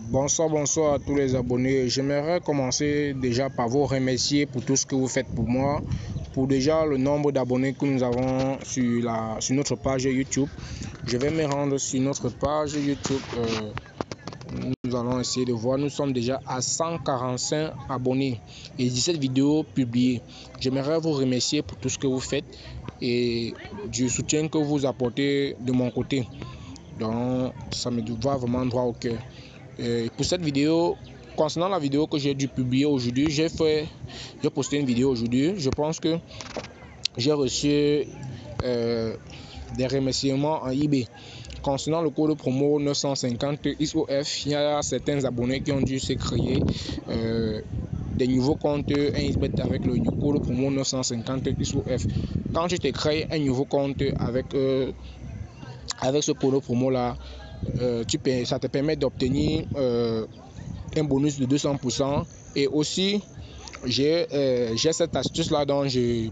Bonsoir à tous les abonnés. J'aimerais commencer déjà par vous remercier pour tout ce que vous faites pour moi, pour déjà le nombre d'abonnés que nous avons sur notre page YouTube. Je vais me rendre sur notre page YouTube. Nous allons essayer de voir. Nous sommes déjà à 145 abonnés et 17 vidéos publiées. J'aimerais vous remercier pour tout ce que vous faites et du soutien que vous apportez de mon côté. Donc, ça me va vraiment droit au cœur. Pour cette vidéo, concernant la vidéo que j'ai dû publier aujourd'hui, j'ai posté une vidéo aujourd'hui. Je pense que j'ai reçu des remerciements en eBay. Concernant le code promo 950 ISOF, il y a certains abonnés qui ont dû se créer des nouveaux comptes 1xBet avec le code promo 950 ISOF. Quand tu te crées un nouveau compte avec ce code promo là, ça te permet d'obtenir un bonus de 200%. Et aussi j'ai cette astuce là dont je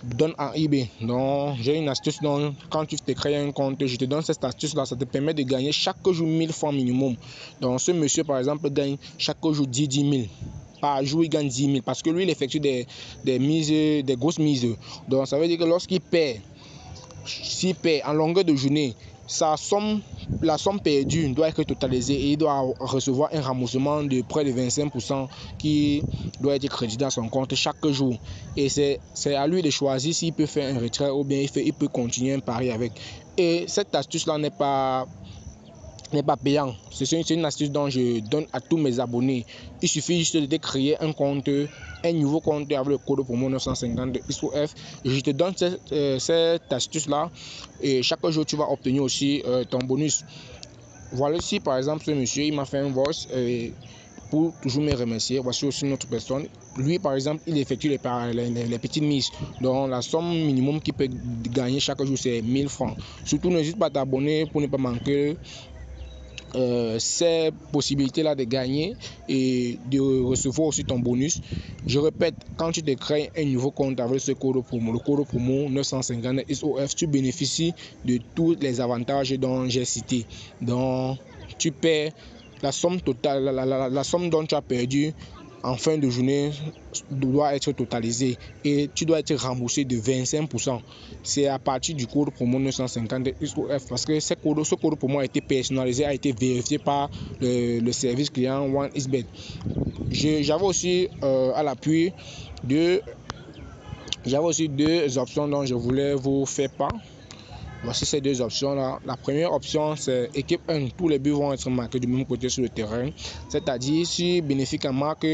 donne en eBay. Donc j'ai une astuce dont quand tu te crées un compte, je te donne cette astuce là, ça te permet de gagner chaque jour 1000 francs minimum. Donc ce monsieur par exemple gagne chaque jour 10 000. Par jour il gagne 10 000 parce que lui il effectue des grosses mises. Donc ça veut dire que lorsqu'il perd, s'il perd en longueur de journée, la somme perdue doit être totalisée et il doit recevoir un remboursement de près de 25% qui doit être crédité dans son compte chaque jour. Et c'est à lui de choisir s'il peut faire un retrait ou bien il peut continuer un pari avec. Et cette astuce là n'est pas payant. C'est une astuce dont je donne à tous mes abonnés. Il suffit juste de créer un nouveau compte avec le code promo 950 ISOF. Je te donne cette astuce là et chaque jour tu vas obtenir aussi ton bonus. Voilà, ici par exemple ce monsieur il m'a fait un voice pour toujours me remercier. Voici aussi notre personne. Lui par exemple il effectue les petites mises. Donc la somme minimum qu'il peut gagner chaque jour c'est 1000 francs. Surtout n'hésite pas à t'abonner pour ne pas manquer ces possibilités là de gagner et de recevoir aussi ton bonus. Je répète, quand tu te crées un nouveau compte avec ce code promo, le code promo 950 ISOF, tu bénéficies de tous les avantages dont j'ai cité. Donc tu perds la somme totale, la somme dont tu as perdu en fin de journée doit être totalisée et tu dois être remboursé de 25%. C'est à partir du code promo 950 ISOF parce que ce code promo a été personnalisé, a été vérifié par le service client 1xBet. J'avais aussi à l'appui deux options dont je voulais vous faire part. Voici ces deux options là. La première option c'est équipe 1, tous les buts vont être marqués du même côté sur le terrain, c'est-à-dire si Bénéfique marque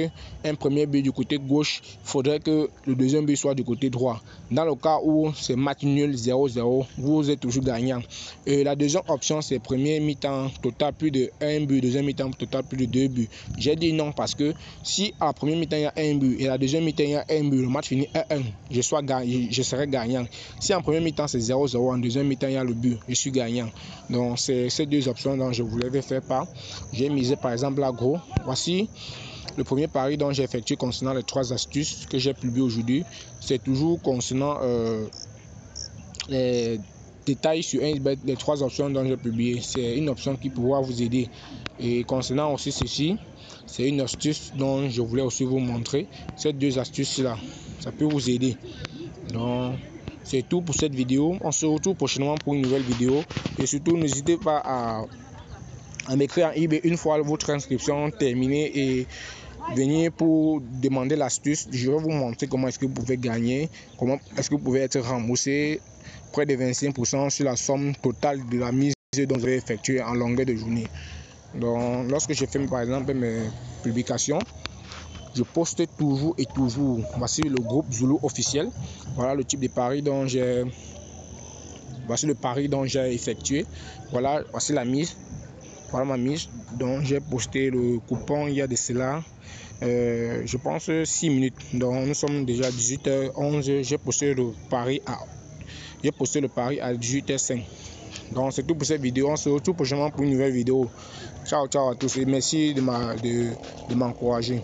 un premier but du côté gauche, il faudrait que le deuxième but soit du côté droit. Dans le cas où c'est match nul 0-0, vous êtes toujours gagnant. Et la deuxième option c'est premier mi-temps total plus de 1 but, deuxième mi-temps total plus de 2 buts. J'ai dit non parce que si à la première mi-temps il y a 1 but et à la deuxième mi-temps il y a 1 but, le match finit 1-1, je serai gagnant. Si en premier mi-temps c'est 0-0, en deuxième mi-temps il y a le but, je suis gagnant. Donc c'est ces deux options dont je voulais faire part. J'ai misé par exemple à gros. Voici le premier pari dont j'ai effectué concernant les 3 astuces que j'ai publiées aujourd'hui. C'est toujours concernant les détails sur 1xBet, les 3 options dont j'ai publié. C'est une option qui pourra vous aider. Et concernant aussi ceci, c'est une astuce dont je voulais aussi vous montrer. Ces 2 astuces là, ça peut vous aider. Donc c'est tout pour cette vidéo. On se retrouve prochainement pour une nouvelle vidéo. Et surtout, n'hésitez pas à m'écrire en eBay une fois votre inscription terminée et venir pour demander l'astuce. Je vais vous montrer comment est-ce que vous pouvez gagner, comment est-ce que vous pouvez être remboursé près de 25% sur la somme totale de la mise dont vous avez effectué en longueur de journée. Donc, lorsque je fais par exemple mes publications, je poste toujours et toujours. Voici le groupe Zulu officiel. Voilà le type de pari dont j'ai effectué. Voilà, voici la mise. Voilà ma mise. Donc j'ai posté le coupon il y a de cela je pense 6 minutes. Donc nous sommes déjà à 18h11. J'ai posté le pari à 18h05. Donc c'est tout pour cette vidéo. On se retrouve prochainement pour une nouvelle vidéo. Ciao à tous et merci de m'encourager.